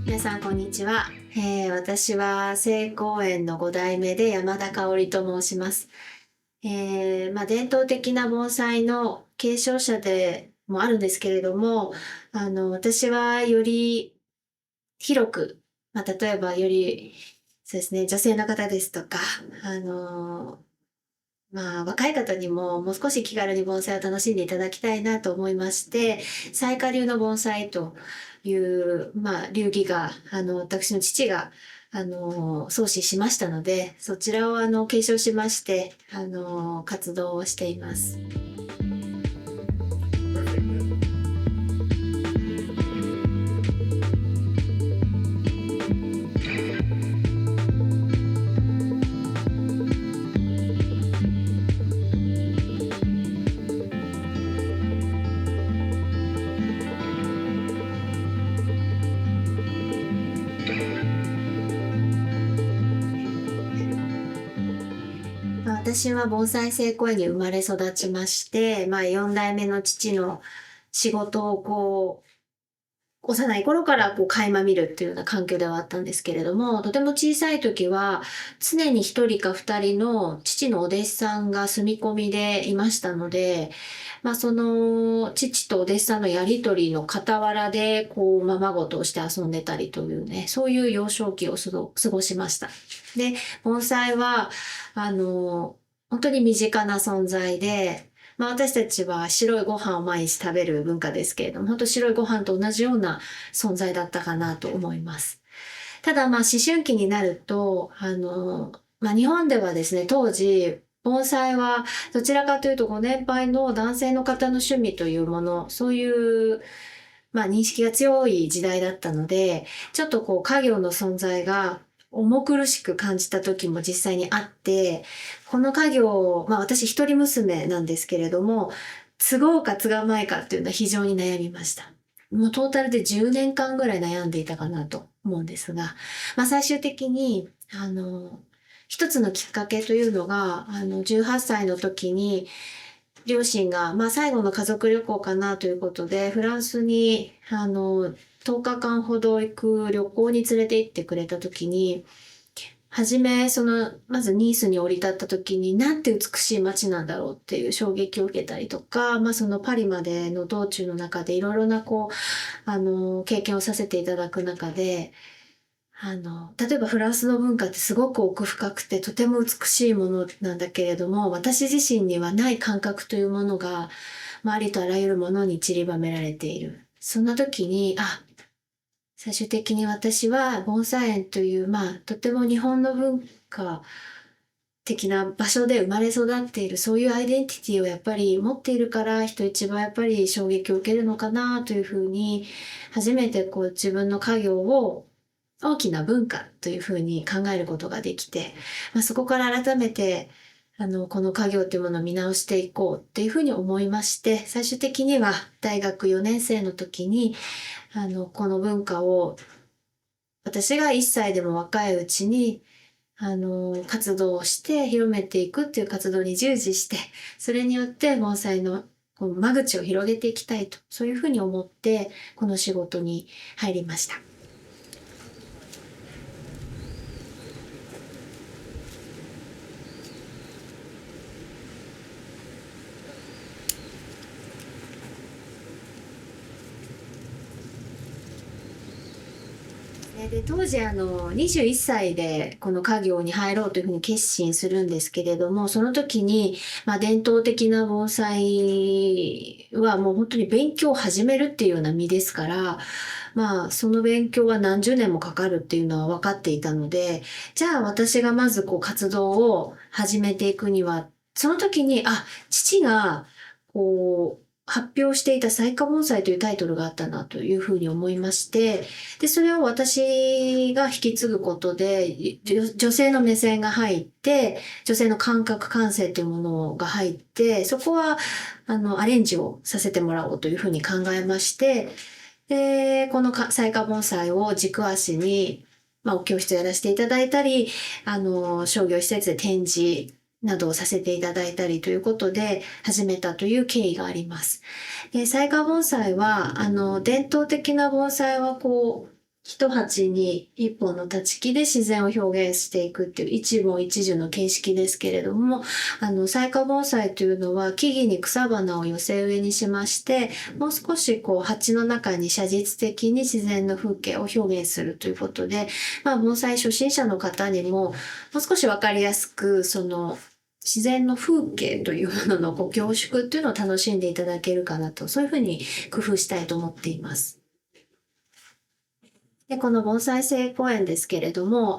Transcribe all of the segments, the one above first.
皆さんこんにちは。私は聖公園の5代目で山田香織と申します。伝統的な盆栽の継承者でもあるんですけれども、私はより広く、例えばより、そうですね、女性の方ですとか、あの、若い方にももう少し気軽に盆栽を楽しんでいただきたいなと思いまして、雑賀流の盆栽という、流儀が、私の父が、創始しましたので、そちらを継承しまして、活動をしています。私は盆栽聖公園に生まれ育ちまして、4代目の父の仕事を幼い頃から垣間見るっていうような環境ではあったんですけれども、とても小さい時は常に一人か二人の父のお弟子さんが住み込みでいましたので、その父とお弟子さんのやりとりの傍らで、ままごとをして遊んでたりというね、そういう幼少期を過ごしました。で、盆栽は、本当に身近な存在で、私たちは白いご飯を毎日食べる文化ですけれども、本当白いご飯と同じような存在だったかなと思います。ただ思春期になると、日本ではですね、当時、盆栽はどちらかというとご年配の男性の方の趣味というもの、そういう、認識が強い時代だったので、ちょっと家業の存在が重苦しく感じた時も実際にあって、この家業、私一人娘なんですけれども、継ごうか継がないかっていうのは非常に悩みました。もうトータルで10年間ぐらい悩んでいたかなと思うんですが、最終的に、一つのきっかけというのが、18歳の時に、両親が、最後の家族旅行かなということで、フランスに、10日間ほど行く旅行に連れて行ってくれた時に、はじめ、まずニースに降り立った時に、なんて美しい街なんだろうっていう衝撃を受けたりとか、そのパリまでの道中の中でいろいろな経験をさせていただく中で、例えばフランスの文化ってすごく奥深くてとても美しいものなんだけれども、私自身にはない感覚というものが、ありとあらゆるものに散りばめられている。そんな時に、最終的に私は盆栽園という、とても日本の文化的な場所で生まれ育っている、そういうアイデンティティをやっぱり持っているから、人一番やっぱり衝撃を受けるのかなというふうに、初めて自分の家業を大きな文化というふうに考えることができて、そこから改めて、この家業というものを見直していこうっていうふうに思いまして、最終的には大学4年生の時に、この文化を私が1歳でも若いうちに、活動をして広めていくっていう活動に従事して、それによって盆栽の間口を広げていきたいと、そういうふうに思って、この仕事に入りました。で、当時21歳でこの家業に入ろうというふうに決心するんですけれども、その時に、伝統的な盆栽はもう本当に勉強を始めるっていうような身ですから、その勉強は何十年もかかるっていうのは分かっていたので、じゃあ私がまず活動を始めていくには、その時に、父が発表していた彩花盆栽というタイトルがあったなというふうに思いまして、で、それを私が引き継ぐことで、女性の目線が入って、女性の感覚、感性というものが入って、そこは、アレンジをさせてもらおうというふうに考えまして、で、この彩花盆栽を軸足に、教室をやらせていただいたり、商業施設で展示、などをさせていただいたりということで始めたという経緯があります。で、彩花盆栽は、伝統的な盆栽は一鉢に一本の立ち木で自然を表現していくっていう一盆一樹の形式ですけれども、彩花盆栽というのは木々に草花を寄せ植えにしまして、もう少し鉢の中に写実的に自然の風景を表現するということで、盆栽初心者の方にももう少しわかりやすく、自然の風景というものの凝縮っていうのを楽しんでいただけるかなと、そういうふうに工夫したいと思っています。で、この盆栽生公園ですけれども、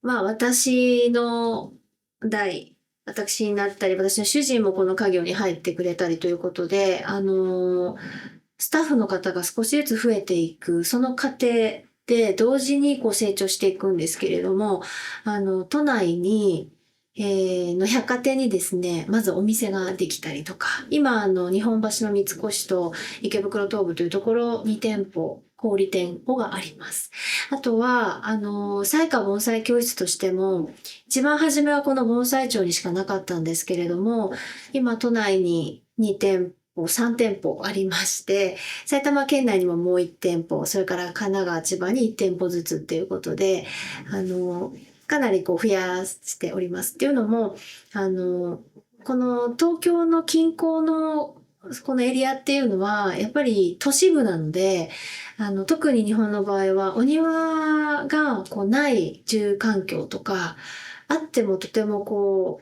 私の代、私になったり、私の主人もこの家業に入ってくれたりということで、スタッフの方が少しずつ増えていく、その過程で同時に成長していくんですけれども、都内に、の百貨店にですね、まずお店ができたりとか、今、日本橋の三越と池袋東部というところ2店舗、小売店舗があります。あとは、彩花盆栽教室としても、一番初めはこの盆栽町にしかなかったんですけれども、今都内に2店舗、3店舗ありまして、埼玉県内にももう1店舗、それから神奈川、千葉に1店舗ずつっていうことで、かなり増やしております。っていうのも、この東京の近郊のこのエリアっていうのは、やっぱり都市部なので、特に日本の場合は、お庭がない住環境とか、あってもとても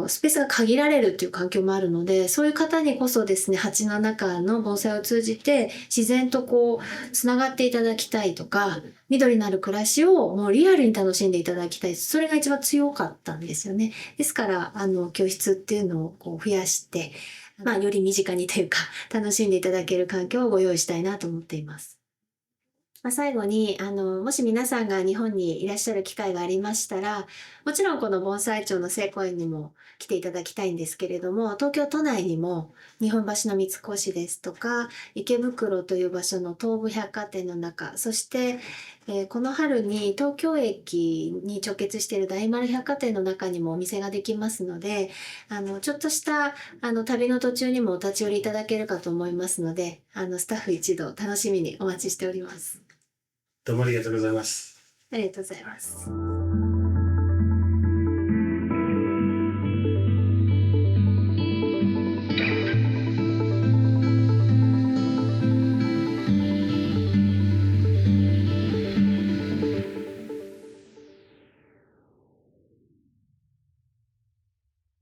スペースが限られるっていう環境もあるので、そういう方にこそですね、鉢の中の盆栽を通じて自然とつながっていただきたいとか、緑のある暮らしをもうリアルに楽しんでいただきたい。それが一番強かったんですよね。ですから、教室っていうのを増やして、より身近にというか、楽しんでいただける環境をご用意したいなと思っています。最後に、もし皆さんが日本にいらっしゃる機会がありましたら、もちろんこの盆栽町の生公園にも来ていただきたいんですけれども、東京都内にも日本橋の三越ですとか、池袋という場所の東武百貨店の中、そして、この春に東京駅に直結している大丸百貨店の中にもお店ができますので、ちょっとした旅の途中にもお立ち寄りいただけるかと思いますので、スタッフ一同楽しみにお待ちしております。どうもありがとうございます。ありがとうございます。